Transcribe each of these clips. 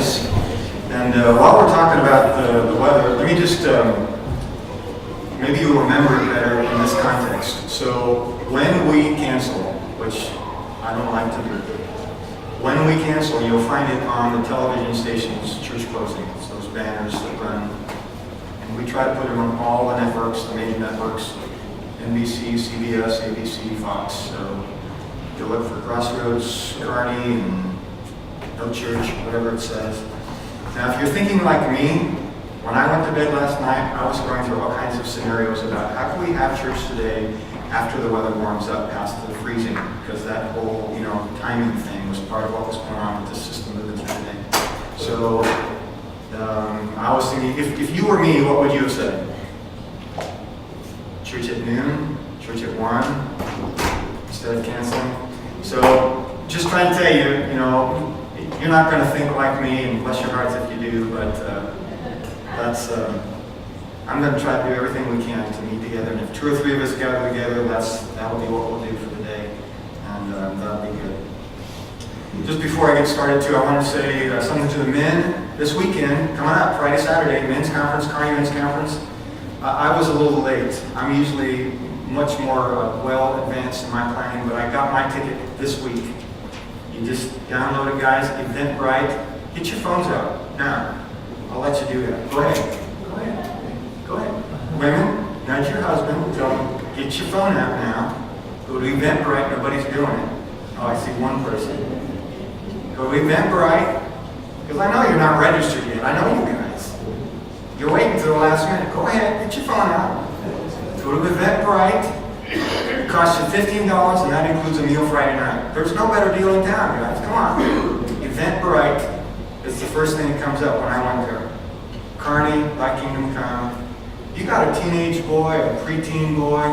this. And while we're talking about the weather, let me just, maybe you'll remember it better in this context. So when we cancel, which I don't like to do, when we cancel, you'll find it on the television stations, church closings, those banners that run. And we try to put them on all the networks, the major networks, NBC, CBS, ABC, Fox. So you'll look for Crossroads, Kearney, and No Church, whatever it says. Now, if you're thinking like me, when I went to bed last night, I was going through all kinds of scenarios about how can we have church today after the weather warms up past the freezing, because that whole, timing thing was part of what was going on with the system moving through today. So I was thinking, if you were me, what would you have said? Church at noon, church at 1, instead of canceling. So just trying to tell you, you're not going to think like me, and bless your hearts if you do, but I'm going to try to do everything we can to meet together. And if 2 or 3 of us gather together, that'll be what we'll do for the day, and that'll be good. Just before I get started, too, I want to say something to the men this weekend. Coming up, Friday, Saturday, men's conference, Kearney men's conference. I was a little late. I'm usually much more well advanced in my planning, but I got my ticket this week. You just download it, guys, Eventbrite. Get your phones out now. I'll let you do that. Go ahead. Women, not your husband. Tell them, get your phone out now. Go to Eventbrite. Nobody's doing it. Oh, I see one person. Go to Eventbrite. Because I know you're not registered yet. I know you guys. You're waiting until the last minute. Go ahead. Get your phone out. Go to Eventbrite. It costs you $15, and that includes a meal Friday night. There's no better deal in town, guys. Come on. Eventbrite is the first thing that comes up when I went there. Kearney, Thy Kingdom Come. You got a teenage boy, a preteen boy.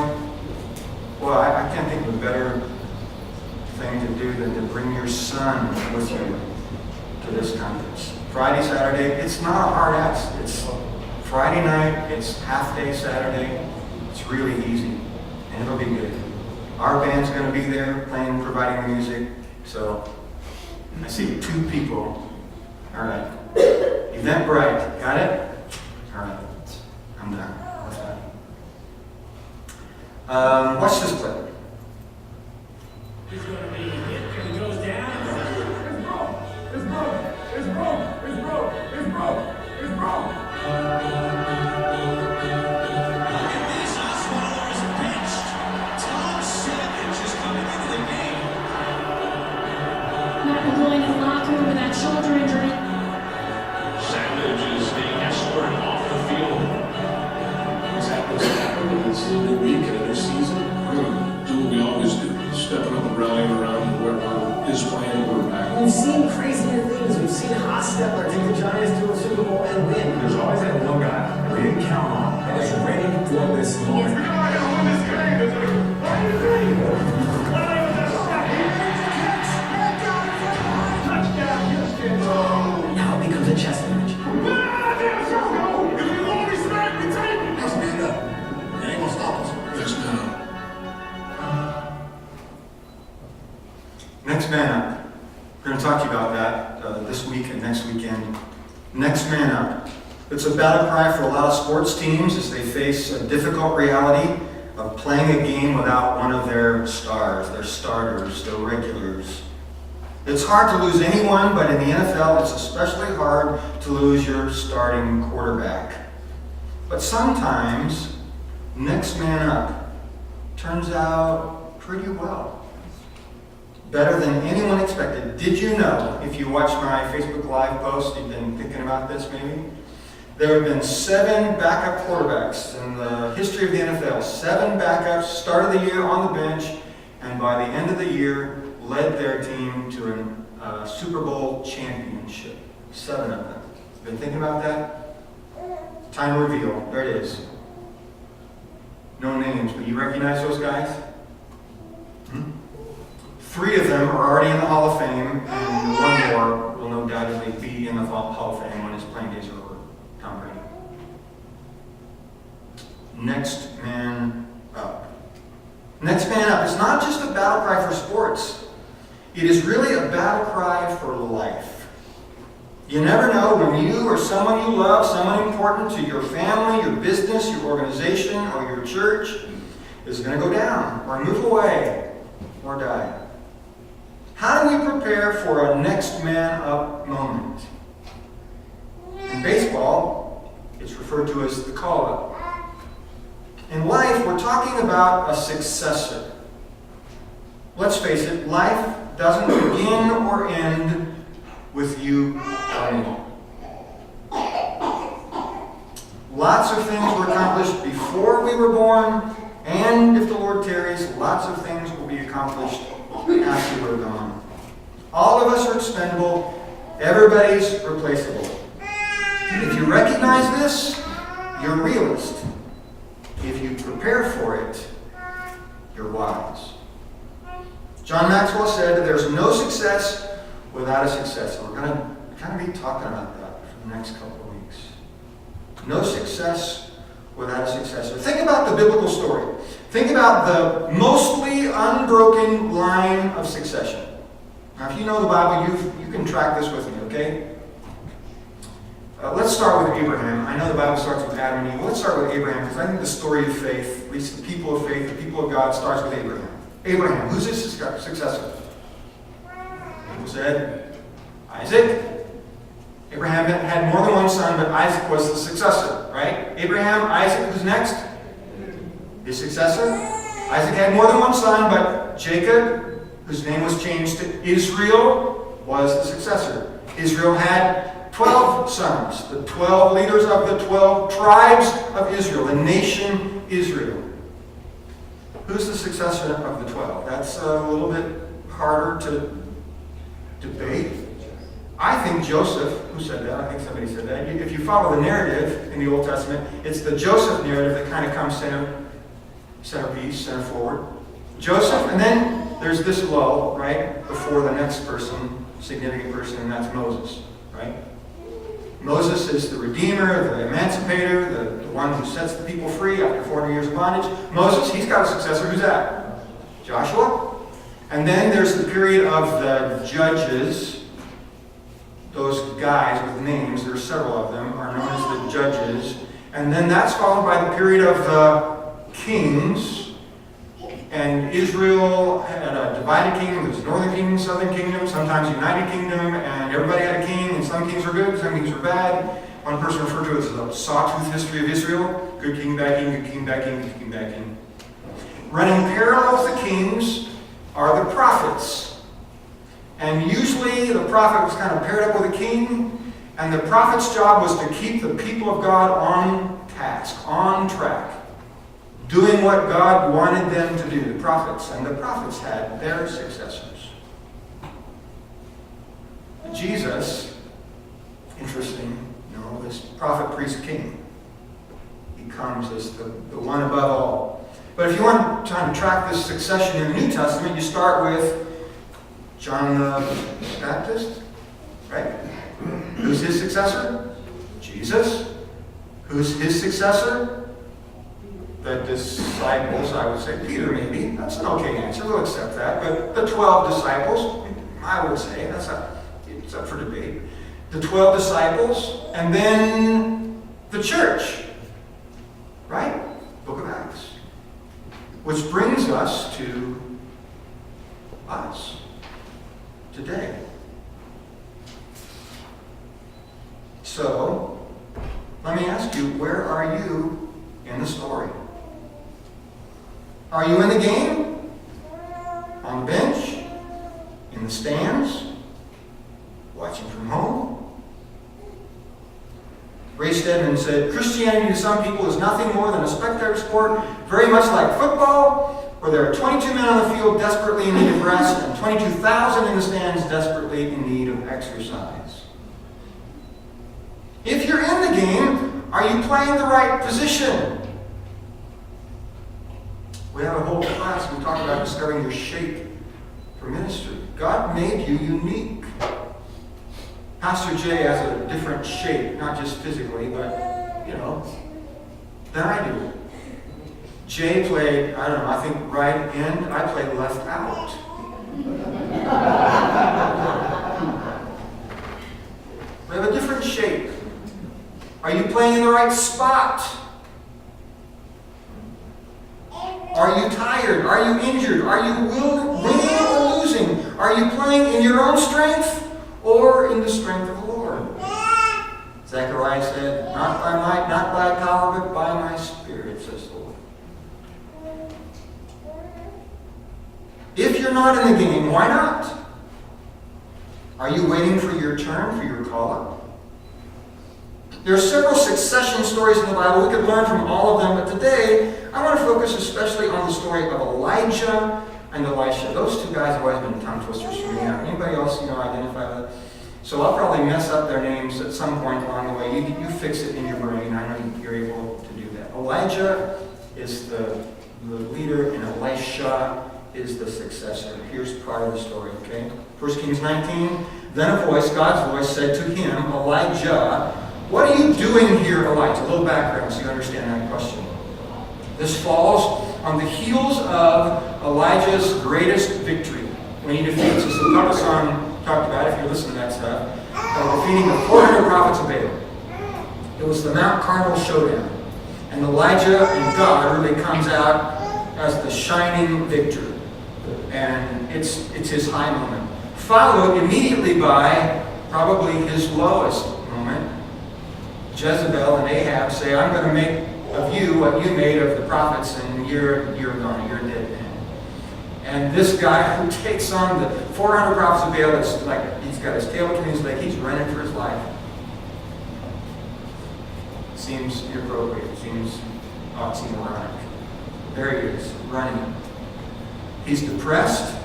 Well, I can't think of a better thing to do than to bring your son with you to this conference. Friday, Saturday, it's not a hard ask. It's Friday night, it's half day Saturday. It's really easy, and it'll be good. Our band's going to be there playing, providing the music. So I see 2 people. All right. Eventbrite, got it? All right. I'm done. What's that? Watch this clip. He's going to be hit if he goes down. It's broke. These Swallowers are pitched. Tom Savage is coming into the game. Matt McGloin in the locker room with that shoulder injury. Savage is being escorted off the field. What's happening? It's a new week and a new season. We're going to do what we always do, stepping up and rallying around whoever is playing quarterback. We've seen crazier things. We've seen Hostetler take the Giants to a Super Bowl and win. There's always that one guy that we didn't count on that is ready for this moment. Now it becomes a chess match. Let's man up. It ain't gonna stop us. Let's man up. Next Man Up. We're going to talk to you about that this week and next weekend. Next Man Up. It's a battle cry for a lot of sports teams as they face a difficult reality of playing a game without one of their stars, their starters, their regulars. It's hard to lose anyone, but in the NFL, it's especially hard to lose your starting quarterback. But sometimes, Next Man Up turns out pretty well. Better than anyone expected. Did you know, if you watched my Facebook Live post, you've been thinking about this maybe? There have been 7 backup quarterbacks in the history of the NFL. 7 backups, started the year on the bench, and by the end of the year, led their team to a Super Bowl championship. 7 of them. Been thinking about that? Time reveal. There it is. No names, but you recognize those guys? 3 of them are already in the Hall of Fame, and 1 more will no doubtedly be in the Hall of Fame when his playing days are over. Tom Brady. Next Man Up. Next Man Up is not just a battle cry for sports. It is really a battle cry for life. You never know when you or someone you love, someone important to your family, your business, your organization, or your church is going to go down or move away or die. How do we prepare for a next man up moment? In baseball, it's referred to as the call-up. In life, we're talking about a successor. Let's face it, life doesn't begin or end with you or me. Lots of things were accomplished before we were born, and if the Lord tarries, lots of things will be accomplished after we're gone. All of us are expendable. Everybody's replaceable. If you recognize this, you're a realist. If you prepare for it, you're wise. John Maxwell said that there's no success without a successor. We're going to kind of be talking about that for the next couple of weeks. No success without a successor. Think about the biblical story. Think about the mostly unbroken line of succession. Now, if you know the Bible, you can track this with me, okay? Let's start with Abraham. I know the Bible starts with Adam and Eve. Let's start with Abraham, because I think the story of faith, at least the people of faith, the people of God, starts with Abraham. Abraham, who's his successor? People said, Isaac. Abraham had more than one son, but Isaac was the successor, right? Abraham, Isaac, who's next? His successor. Isaac had more than one son, but Jacob, whose name was changed to Israel, was the successor. Israel had 12 sons, the 12 leaders of the 12 tribes of Israel, the nation Israel. Who's the successor of the 12? That's a little bit harder to debate. I think Joseph, who said that? I think somebody said that. If you follow the narrative in the Old Testament, it's the Joseph narrative that kind of comes centerpiece, center forward. Joseph, and then there's this lull, right, before the next person, significant person, and that's Moses, right? Moses is the redeemer, the emancipator, the one who sets the people free after 400 years of bondage. Moses, he's got a successor. Who's that? Joshua. And then there's the period of the judges. Those guys with names, there's several of them, are known as the judges. And then that's followed by the period of the kings. And Israel had a divided kingdom. There was a northern kingdom, southern kingdom, sometimes a united kingdom, and everybody had a king, and some kings were good, some kings were bad. One person referred to it as the sawtooth history of Israel. Good king, bad king, good king, bad king, good king, bad king. Running parallel with the kings are the prophets. And usually the prophet was kind of paired up with a king, and the prophet's job was to keep the people of God on task, on track, doing what God wanted them to do, the prophets. And the prophets had their successors. Jesus, interesting, this prophet, priest, king. He comes as the one above all. But if you want to track this succession in the New Testament, you start with John the Baptist, right? Who's his successor? Jesus. Who's his successor? The disciples, I would say. Peter, maybe. That's an okay answer. We'll accept that. But the 12 disciples, I would say. It's up for debate. The 12 disciples, and then the church. Right? Book of Acts. Which brings us to us today. So, let me ask you, where are you in the story? Are you in the game? On the bench? In the stands? Watching from home? Ray Stedman said, Christianity to some people is nothing more than a spectator sport, very much like football, where there are 22 men on the field desperately in need of rest and 22,000 in the stands desperately in need of exercise. If you're in the game, are you playing the right position? We have a whole class we talk about discovering your shape for ministry. God made you unique. Pastor Jay has a different shape, not just physically, but, than I do. Jay played, I think right end. I played left out. We have a different shape. Are you playing in the right spot? Are you tired? Are you injured? Are you winning or losing? Are you playing in your own strength or in the strength of the Lord? Zechariah said, not by might, not by power, but by my Spirit, says the Lord. If you're not in the game, why not? Are you waiting for your turn, for your call-up? There are several succession stories in the Bible. We could learn from all of them, but today I want to focus especially on the story of Elijah and Elisha. Those two guys have always been tongue twisters for me. Anybody else, identify that? So I'll probably mess up their names at some point along the way. You fix it in your brain. I know you're able to do that. Elijah is the leader, and Elisha is the successor. Here's part of the story, okay? 1 Kings 19. Then a voice, God's voice, said to him, Elijah, what are you doing here, Elijah? A little background so you understand that question. This falls on the heels of Elijah's greatest victory when he defeats, as the Papa song talked about, if you're listening to that stuff, defeating the 400 prophets of Baal. It was the Mount Carmel showdown. And Elijah and God really comes out as the shining victor. And it's his high moment. Followed immediately by probably his lowest moment. Jezebel and Ahab say, I'm going to make of you what you made of the prophets, and you're gone, you're a dead man. And this guy who takes on the 400 prophets of Baal, it's like he's got his tail between his legs, he's running for his life. Seems inappropriate, seems oxymoronic. There he is, running. He's depressed,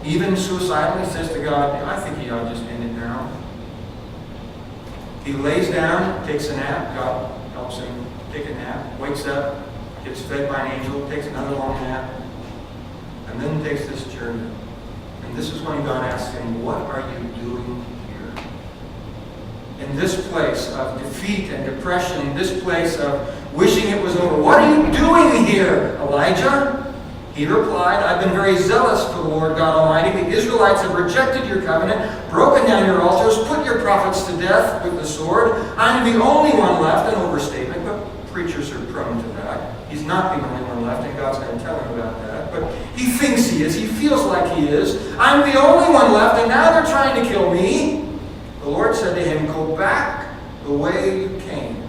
even suicidal. He says to God, I think he ought to just end it now. He lays down, takes a nap. God helps him take a nap. Wakes up, gets fed by an angel, takes another long nap, and then takes this journey. And this is when God asks him, what are you doing here? In this place of defeat and depression, this place of wishing it was over, what are you doing here, Elijah? He replied, I've been very zealous for the Lord God Almighty. The Israelites have rejected your covenant, broken down your altars, put your prophets to death with the sword. I'm the only one left, an overstatement, but preachers are prone to that. He's not the only one left, and God's going to tell him about that. But he thinks he is. He feels like he is. I'm the only one left, and now they're trying to kill me. The Lord said to him, go back the way you came.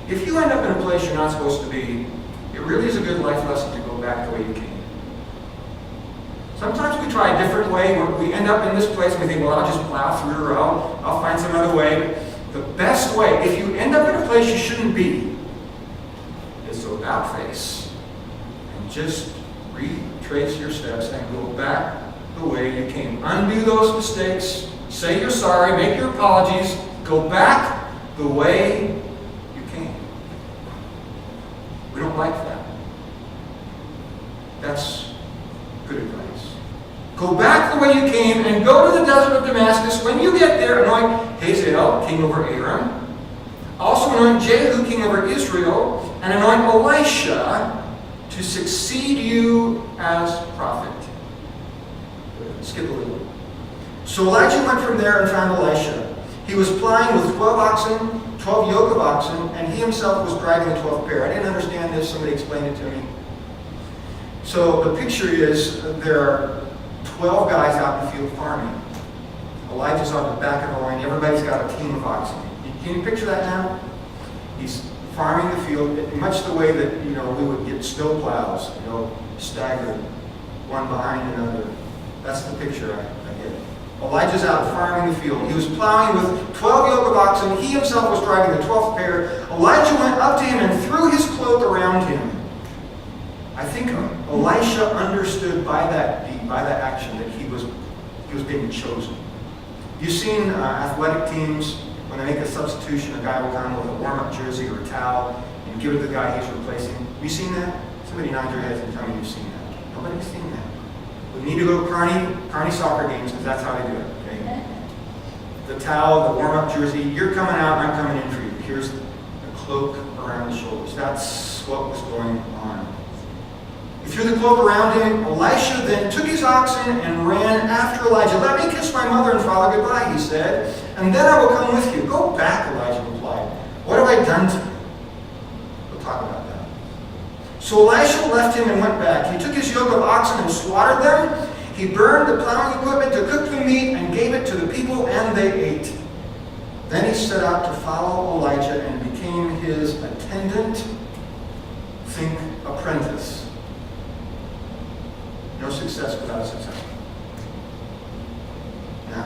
If you end up in a place you're not supposed to be, it really is a good life lesson to go back the way you came. Sometimes we try a different way. We end up in this place and we think, well, I'll just plow through, or I'll find some other way. The best way, if you end up in a place you shouldn't be, is to about face and just retrace your steps and go back the way you came. Undo those mistakes. Say you're sorry. Make your apologies. Go back the way you came. We don't like that. That's good advice. Go back the way you came and go to the desert of Damascus. When you get there, anoint Hazael, king over Aram. Also anoint Jehu, king over Israel, and anoint Elisha to succeed you as prophet. Skip a little. So Elijah went from there and found Elisha. He was plying with 12 oxen, 12 yoke of oxen, and he himself was driving the 12th pair. I didn't understand this. Somebody explained it to me. So the picture is there are 12 guys out in the field farming. Elijah's on the back of the line. Everybody's got a team of oxen. Can you picture that now? He's farming the field much the way that we would get snow plows, staggered, one behind another. That's the picture I get. Elijah's out farming the field. He was plowing with 12 yoke of oxen. He himself was driving the 12th pair. Elijah went up to him and threw his cloak around him. I think Elisha understood by that deed, by that action, that he was being chosen. You've seen athletic teams, when they make a substitution, a guy will come with a warm-up jersey or a towel and give it to the guy he's replacing. Have you seen that? Somebody nod your heads and tell me you've seen that. Nobody's seen that. We need to go to Kearney soccer games because that's how they do it. Okay? The towel, the warm-up jersey, you're coming out, I'm coming in for you. Here's the cloak around the shoulders. That's what was going on. He threw the cloak around him. Elisha then took his oxen and ran after Elijah. "Let me kiss my mother and father goodbye," he said, "and then I will come with you." "Go back," Elijah replied. "What have I done to you?" We'll talk about that. So Elisha left him and went back. He took his yoke of oxen and slaughtered them. He burned the plowing equipment to cook the meat and gave it to the people, and they ate. Then he set out to follow Elijah and became his attendant, think apprentice. No success without success. Now,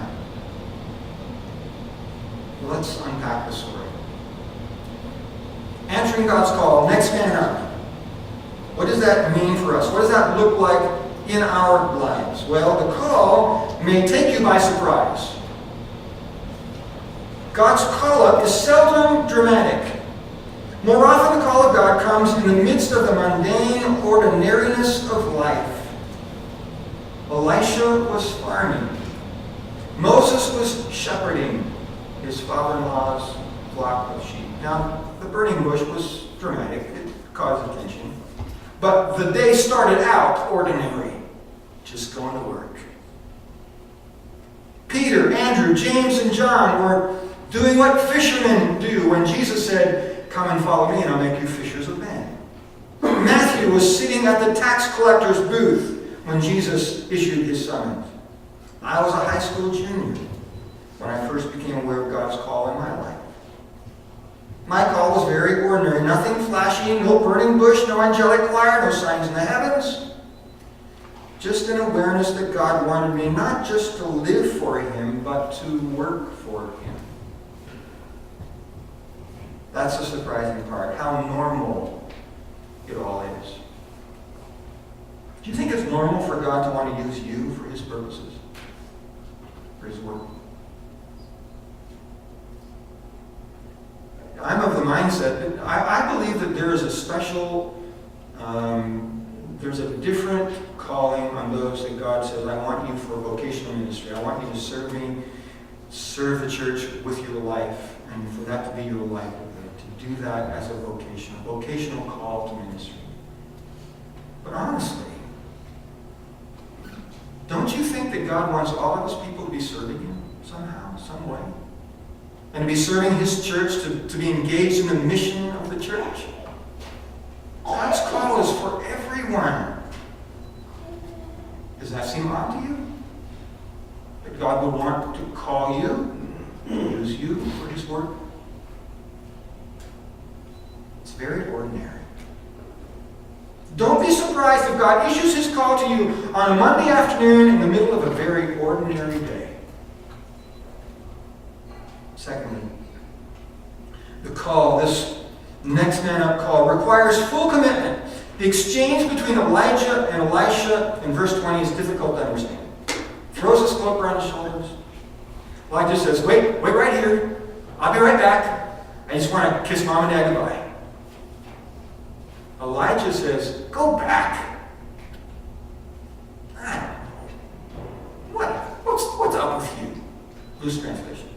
let's unpack the story. Answering God's call, next man up. What does that mean for us? What does that look like in our lives? Well, the call may take you by surprise. God's call-up is seldom dramatic. More often, the call of God comes in the midst of the mundane ordinariness of life. Elisha was farming. Moses was shepherding his father-in-law's flock of sheep. Now, the burning bush was dramatic. It caused attention. But the day started out ordinary, just going to work. Peter, Andrew, James, and John were doing what fishermen do when Jesus said, "Come and follow me and I'll make you fishers of men." Matthew was sitting at the tax collector's booth when Jesus issued his summons. I was a high school junior when I first became aware of God's call in my life. My call was very ordinary. Nothing flashy, no burning bush, no angelic choir, no signs in the heavens. Just an awareness that God wanted me not just to live for Him, but to work for Him. That's the surprising part, how normal it all is. Do you think it's normal for God to want to use you for His purposes? For His work? I'm of the mindset that I believe that there is a special, there's a different calling on those that God says, "I want you for vocational ministry. I want you to serve me, serve the church with your life, and for that to be your livelihood." To do that as a vocational call to ministry. But honestly, don't you think that God wants all of His people to be serving Him somehow, some way? And to be serving His church, to be engaged in the mission of the church? God's call is for everyone. Does that seem odd to you? That God would want to call you, use you for His work? It's very ordinary. Don't be surprised if God issues His call to you on a Monday afternoon in the middle of a very ordinary day. Secondly, the call, this next man up call, requires full commitment. The exchange between Elijah and Elisha in verse 20 is difficult to understand. Throws his cloak around his shoulders. Elijah says, wait right here. I'll be right back. I just want to kiss mom and dad goodbye. Elijah says, go back. I don't know. What's up with you? Loose translation.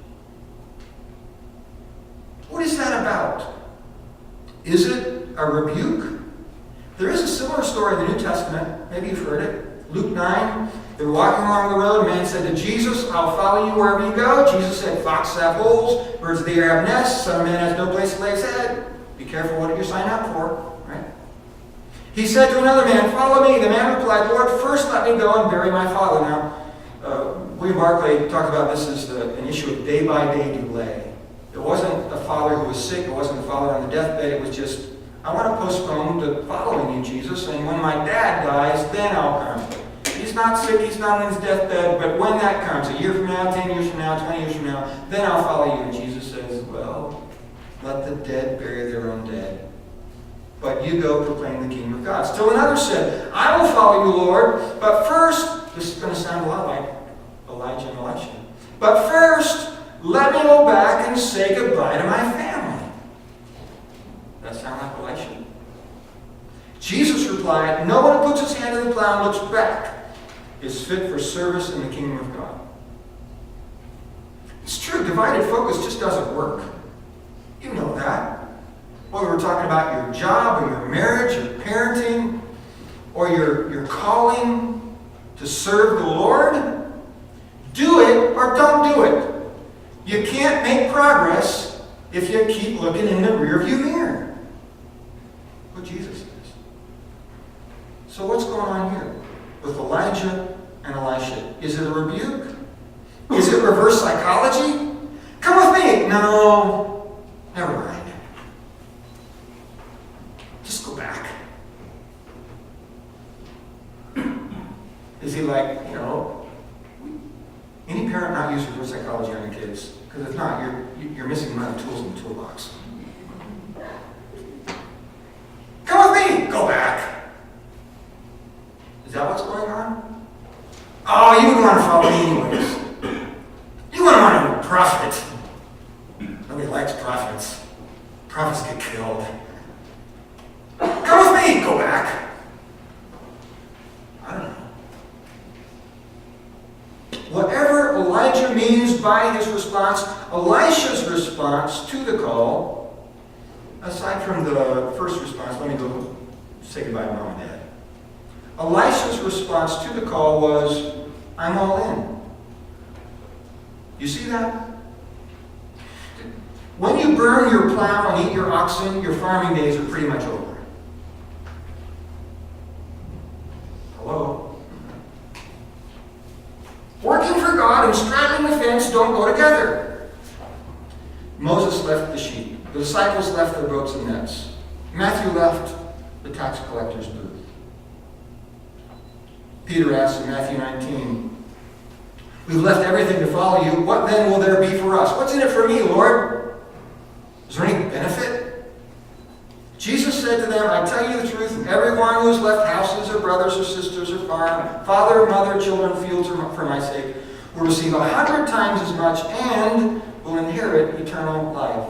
What is that about? Is it a rebuke? There is a similar story in the New Testament. Maybe you've heard it. Luke 9, they were walking along the road. A man said to Jesus, I'll follow you wherever you go. Jesus said, foxes have holes, birds of the air have nests, son of man has no place to lay his head. Be careful what you sign up for. Right? He said to another man, follow me. The man replied, Lord, first let me go and bury my father. Now, William Barclay talked about this as an issue of day-by-day delay. It wasn't a father who was sick. It wasn't a father on the deathbed. It was just, I want to postpone to following you, Jesus, and when my dad dies, then I'll come. He's not sick. He's not on his deathbed, but when that comes, a year from now, 10 years from now, 20 years from now, then I'll follow you. And Jesus says, well, let the dead bury their own dead. But you go proclaim the kingdom of God. Still another said, I will follow you, Lord, but first, this is going to sound a lot like Elijah and Elisha, but first, let me go back and say goodbye to my family. Does that sound like Elisha? Jesus replied, no one who puts his hand in the plow and looks back is fit for service in the kingdom of God. It's true, divided focus just doesn't work. You know that. Whether we're talking about your job or your marriage or parenting or your calling to serve the Lord, do it or don't do it. You can't make progress if you keep looking in the rearview mirror. What Jesus says. So what's going on here with Elijah and Elisha? Is it a rebuke? Is it reverse psychology? Come with me. No, never mind. Just go back. Is he like, any parent not use reverse psychology on your kids? Because if not, you're missing one of the tools in the toolbox. Come with me. Go back. Is that what's going on? Oh, you wouldn't want to follow me anyways. You wouldn't want to be a prophet. Nobody likes prophets. Prophets get killed. Come with me. Go back. I don't know. Whatever Elijah means by his response, Elisha's response to the call, aside from the first response, let me go say goodbye to Mom and Dad. Elisha's response to the call was, I'm all in. You see that? When you burn your plow and eat your oxen, your farming days are pretty much over. Hello? Working for God and straddling the fence don't go together. Moses left the sheep. The disciples left their boats and nets. Matthew left the tax collector's booth. Peter asked in Matthew 19, we've left everything to follow you. What then will there be for us? What's in it for me, Lord? Is there any benefit? Jesus said to them, I tell you the truth, everyone who has left houses or brothers or sisters or farm, father or mother, children, fields for my sake, will receive 100 times as much and will inherit eternal life.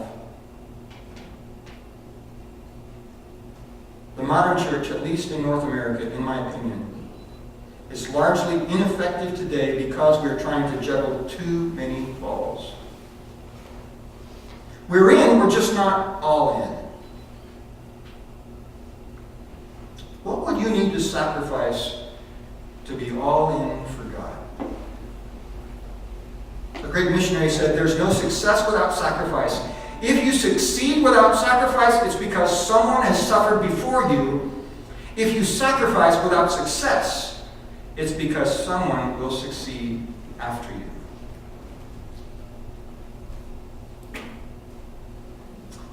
The modern church, at least in North America, in my opinion, is largely ineffective today because we're trying to juggle too many balls. We're in, we're just not all in. What would you need to sacrifice to be all in for God? A great missionary said, there's no success without sacrifice. If you succeed without sacrifice, it's because someone has suffered before you. If you sacrifice without success, it's because someone will succeed after you.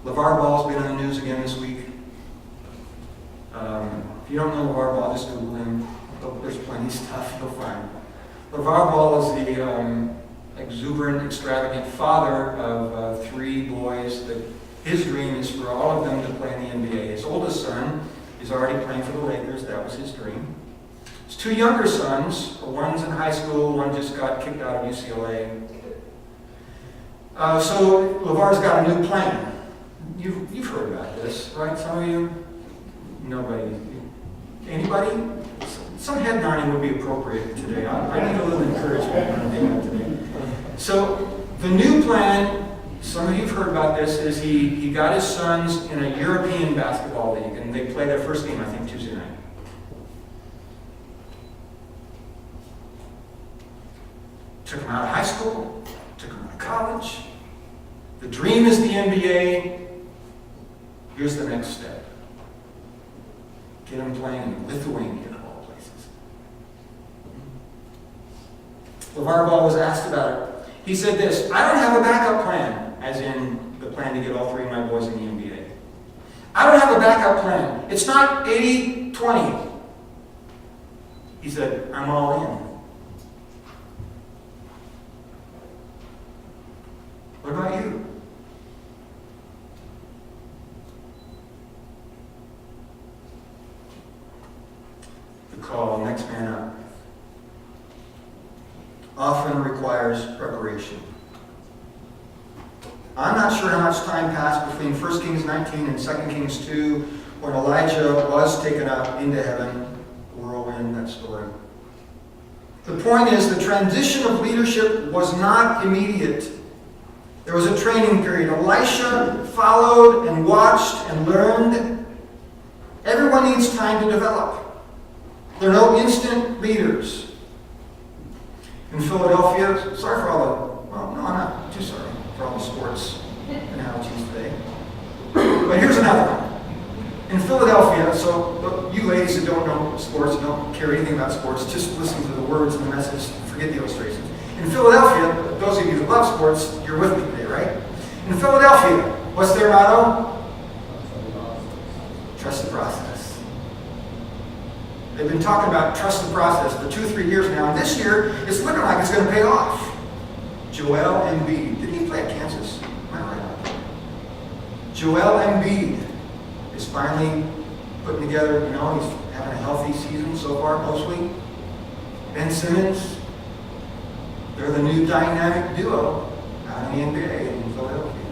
LeVar Ball's been on the news again this week. If you don't know LeVar Ball, just Google him. There's plenty of stuff you'll find. LeVar Ball is the exuberant, extravagant father of 3 boys. His dream is for all of them to play in the NBA. His oldest son is already playing for the Lakers. That was his dream. His 2 younger sons, one's in high school, one just got kicked out of UCLA. So LeVar's got a new plan. You've heard about this, right? Some of you? Nobody. Anybody? Some head nodding would be appropriate today. I need a little encouragement on that today. So the new plan, some of you have heard about this, is he got his sons in a European basketball league, and they play their first game, I think, Tuesday night. Took them out of high school, took them out of college. The dream is the NBA. Here's the next step. Get them playing in Lithuania, of all places. LeVar Ball was asked about it. He said this, I don't have a backup plan, as in the plan to get all 3 of my boys in the NBA. I don't have a backup plan. It's not 80-20. He said, I'm all in. What about you? The call, next man up, often requires preparation. I'm not sure how much time passed between 1 Kings 19 and 2 Kings 2 when Elijah was taken up into heaven. Whirlwind, that story. The point is, the transition of leadership was not immediate. There was a training period. Elisha followed and watched and learned. Everyone needs time to develop. There are no instant leaders. In Philadelphia, sorry for all the, well, no, I'm not too sorry for all the sports analogies today. But here's another one. In Philadelphia, so you ladies who don't know sports, don't care anything about sports, just listen to the words and the message, forget the illustrations. In Philadelphia, those of you who love sports, you're with me today, right? In Philadelphia, what's their motto? Trust the process. They've been talking about trust the process for 2-3 years now, and this year, it's looking like it's going to pay off. Joel Embiid. Did he play at Kansas? Am I right? Joel Embiid is finally putting together, he's having a healthy season so far, mostly. Ben Simmons, they're the new dynamic duo out in the NBA in Philadelphia.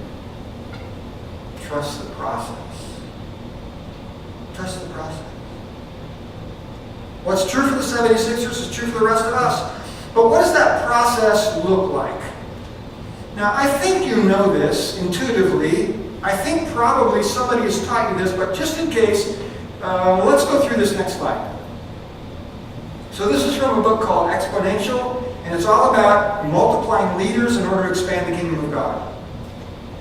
Trust the process. Trust the process. What's true for the 76ers is true for the rest of us. But what does that process look like? Now, I think you know this intuitively. I think probably somebody has taught you this, but just in case, let's go through this next slide. So this is from a book called Exponential, and it's all about multiplying leaders in order to expand the kingdom of God.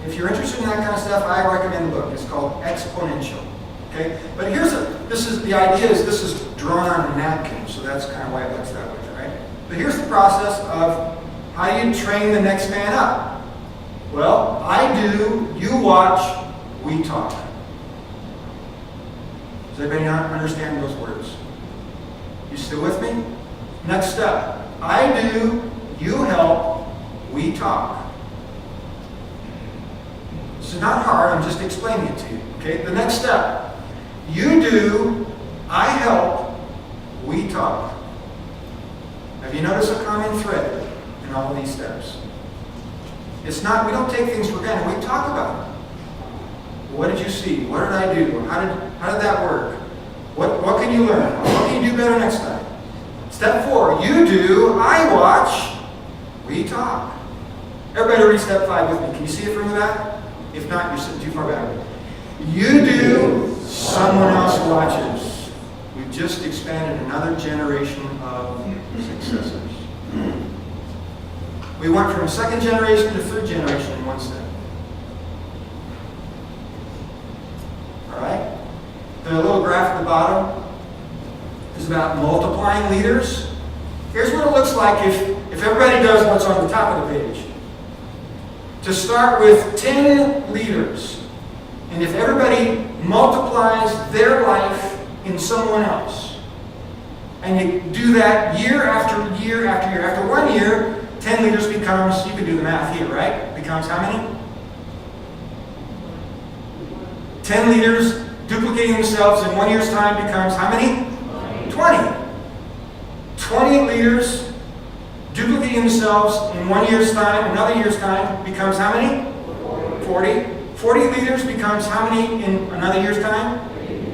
If you're interested in that kind of stuff, I recommend the book. It's called Exponential. Okay? But the idea is this is drawn on a napkin, so that's kind of why it looks that way, right? But here's the process of how you train the next man up. Well, I do, you watch, we talk. Does anybody not understand those words? You still with me? Next step. I do, you help, we talk. This is not hard, I'm just explaining it to you. Okay, the next step. You do, I help, we talk. Have you noticed a common thread in all of these steps? It's not, we don't take things for granted, we talk about it. What did you see? What did I do? How did that work? What can you learn? What can you do better next time? Step 4, you do, I watch, we talk. Everybody read step 5 with me. Can you see it from the back? If not, you're sitting too far back. You do, someone else watches. We've just expanded another generation of successors. We went from second generation to third generation in one step. All right? The little graph at the bottom is about multiplying leaders. Here's what it looks like if everybody does what's on the top of the page. To start with 10 leaders. And if everybody multiplies their life in someone else, and you do that year after year after year, after 1 year, 10 leaders becomes, you can do the math here, right? Becomes how many? 10 leaders duplicating themselves in 1 year's time becomes how many? 20. 20 leaders duplicating themselves in 1 year's time, another year's time becomes how many? 40. 40 leaders becomes how many in another year's time?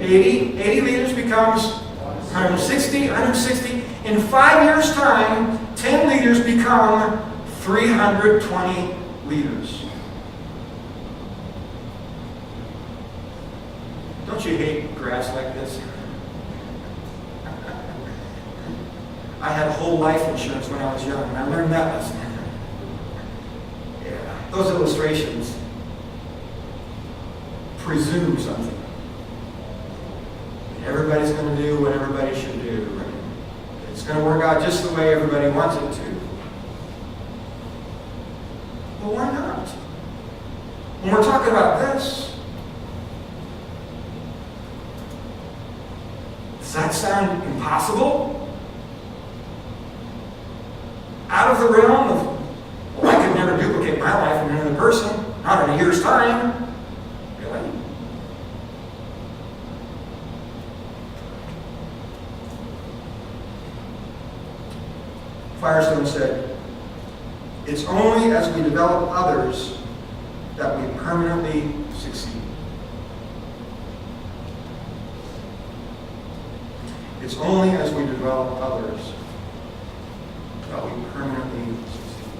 80. 80 leaders becomes 160. 160. In 5 years' time, 10 leaders become 320 leaders. Don't you hate graphs like this? I had whole life insurance when I was young, and I learned that lesson. Yeah, those illustrations presume something. Everybody's going to do what everybody should do. It's going to work out just the way everybody wants it to. Well, why not? When we're talking about this, does that sound impossible? Out of the realm of, well, I could never duplicate my life in another person, not in a year's time. Really? Firestone said, it's only as we develop others that we permanently succeed. It's only as we develop others that we permanently succeed.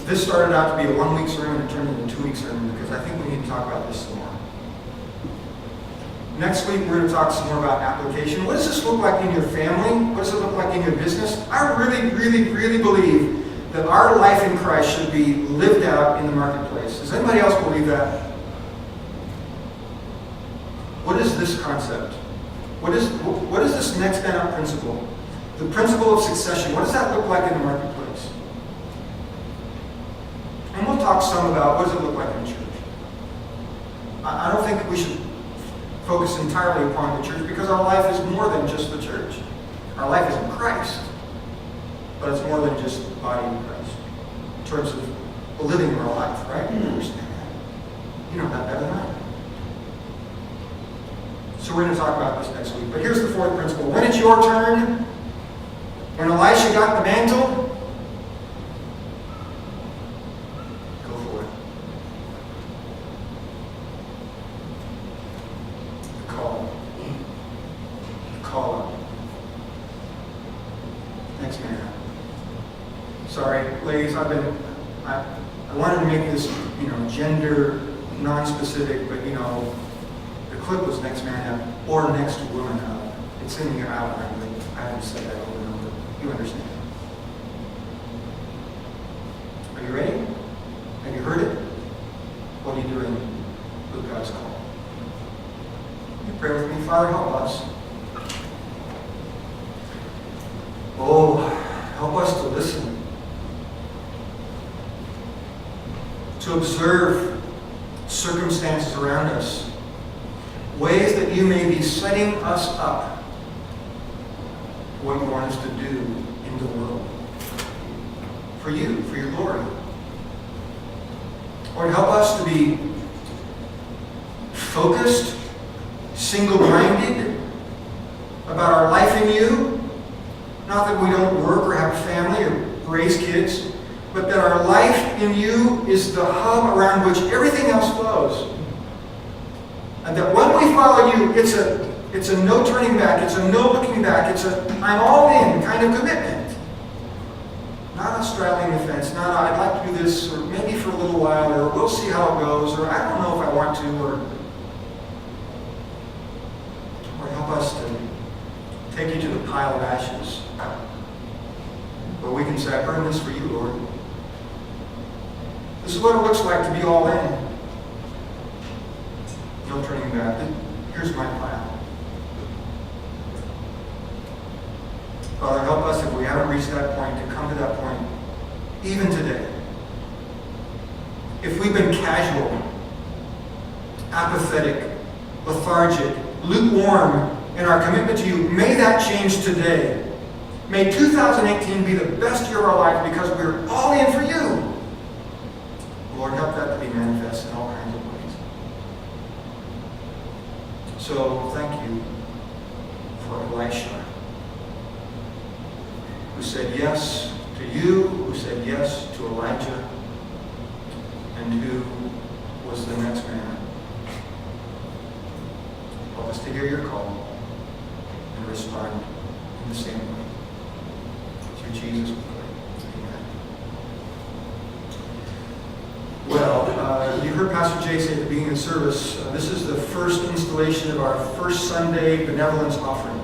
This started out to be a 1 week sermon and turned into a 2 week sermon because I think we need to talk about this some more. Next week, we're going to talk some more about application. What does this look like in your family? What does it look like in your business? I really, really, really believe that our life in Christ should be lived out in the marketplace. Does anybody else believe that? What is this concept? What is this next man up principle? The principle of succession. What does that look like in the marketplace? And we'll talk some about what does it look like in church. I don't think we should focus entirely upon the church because our life is more than just the church. Our life is in Christ, but it's more than just the body of Christ in terms of living our life, right? You understand that. You know that better than I do. So we're going to talk about this next week. But here's the fourth principle. When it's your turn, when Elisha got the mantle, go for it. Call up. Next man. Sorry, ladies, I wanted to make this, gender non-specific, but the clip was next man up or next woman up. It's in your outline, but I haven't said that over and over. You understand? Are you ready? Have you heard it? What are you doing with God's call? You pray with me. Father, help us. Oh, help us to listen. To observe circumstances around us. Ways that you may be setting us up for what you want us to do in the world. For you, for your glory. Lord, help us to be focused, single-minded about our life in you. Not that we don't work or have a family or raise kids, but that our life in you is the hub around which everything else flows. And that when we follow you, it's a no turning back, it's a no looking back, it's a I'm all in kind of commitment. Not a straddling the fence, not I'd like to do this, or maybe for a little while, or we'll see how it goes, or I don't know if I want to, or help us to take you to the pile of ashes. But we can say, I burn this for you, Lord. This is what it looks like to be all in. No turning back. Here's my plan. Father, help us if we haven't reached that point to come to that point, even today. If we've been casual, apathetic, lethargic, lukewarm in our commitment to you, may that change today. May 2018 be the best year of our life because we're all in for you. Lord, help that to be manifest in all kinds of ways. So thank you for Elisha, who said yes to you, who said yes to Elijah, and who was the next man. Help us to hear your call and respond in the same way. Through Jesus we pray. Amen. Well, you heard Pastor Jay say at the beginning of the service, this is the first installation of our first Sunday benevolence offering.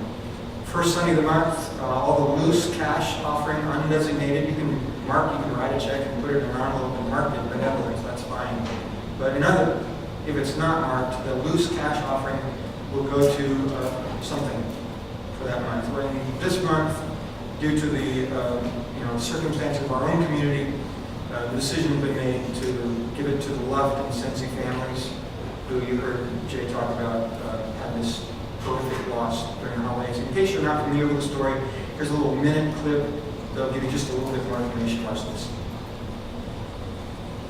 First Sunday of the month, all the loose cash offering, undesignated, you can write a check and put it in an envelope and mark it benevolence, that's fine. But if it's not marked, the loose cash offering will go to something for that month. This month, due to the circumstances of our own community, the decision has been made to give it to the Luft and Sensi families, who you heard Jay talk about had this horrific loss during the holidays. In case you're not familiar with the story, here's a little minute clip. They'll give you just a little bit more information. Watch this.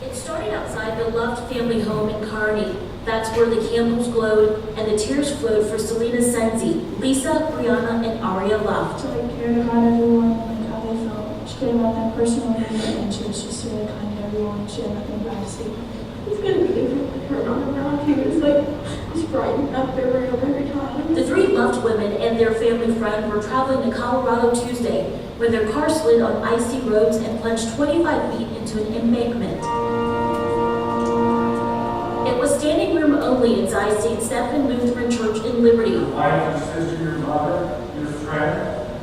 It started outside the Luft family home in Kearney. That's where the candles glowed and the tears flowed for Selena Sensi, Lisa, Brianna, and Aria Luft. To cared about everyone, how they felt. She cared about them personally, and she was just really kind to everyone. She had nothing bad to say. It's going to be different with her on around. He was like, he's brightened up every time. The three Luft women and their family friend were traveling to Colorado Tuesday when their car slid on icy roads and plunged 25 feet into an embankment. It was standing room only inside St. Stephen Lutheran Church in Liberty. Your wife, your sister, your mother, your friend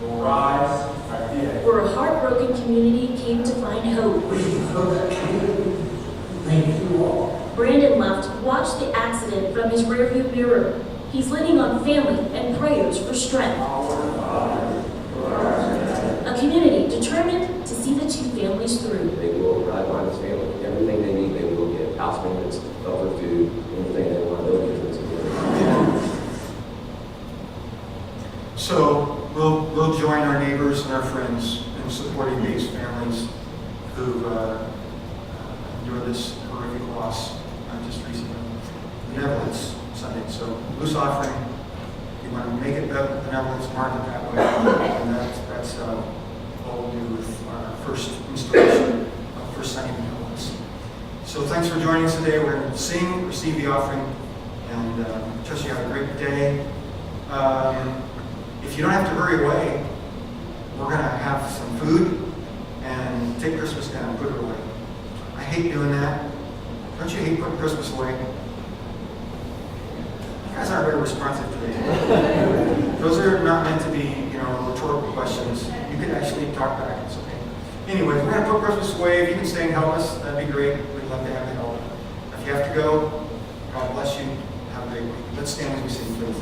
will rise again. Where a heartbroken community came to find hope. Thank you all. Brandon Luft watched the accident from his rearview mirror. He's leaning on family and prayers for strength. A community determined to see the two families through. They will provide by this family everything they need. They will get house payments, shelter, food, anything they want. They'll get this together. So we'll join our neighbors and our friends in supporting these families who endured this horrific loss just recently. Benevolence Sunday. So loose offering. You want to make it benevolence, mark it that way, and that's what we'll do with our first installation of First Sunday Benevolence. So thanks for joining us today. We're going to sing, receive the offering, and trust you have a great day. If you don't have to hurry away, we're going to have some food and take Christmas down and put it away. I hate doing that. Don't you hate putting Christmas away? You guys aren't very responsive today. Those are not meant to be, rhetorical questions. You can actually talk back. It's okay. Anyways, we're going to put Christmas away. If you can stay and help us, that'd be great. We'd love to have you help. If you have to go, God bless you. Have a great week. Let's stand as we sing, please.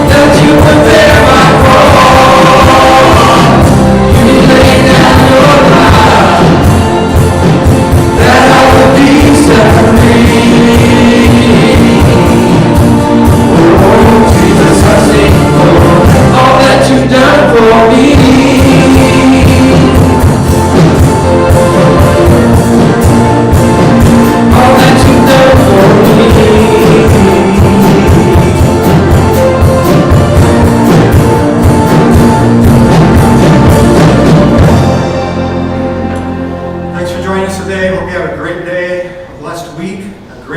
That you would bear my cross.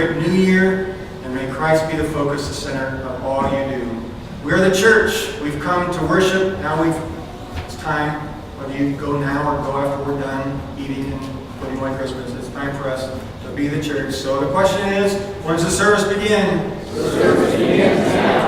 great new year, and may Christ be the focus, the center of all you do. We are the church. We've come to worship. Now it's time, whether you go now or go after we're done eating and putting away Christmas, it's time for us to be the church. So the question is, when's the service begin? The service begins now.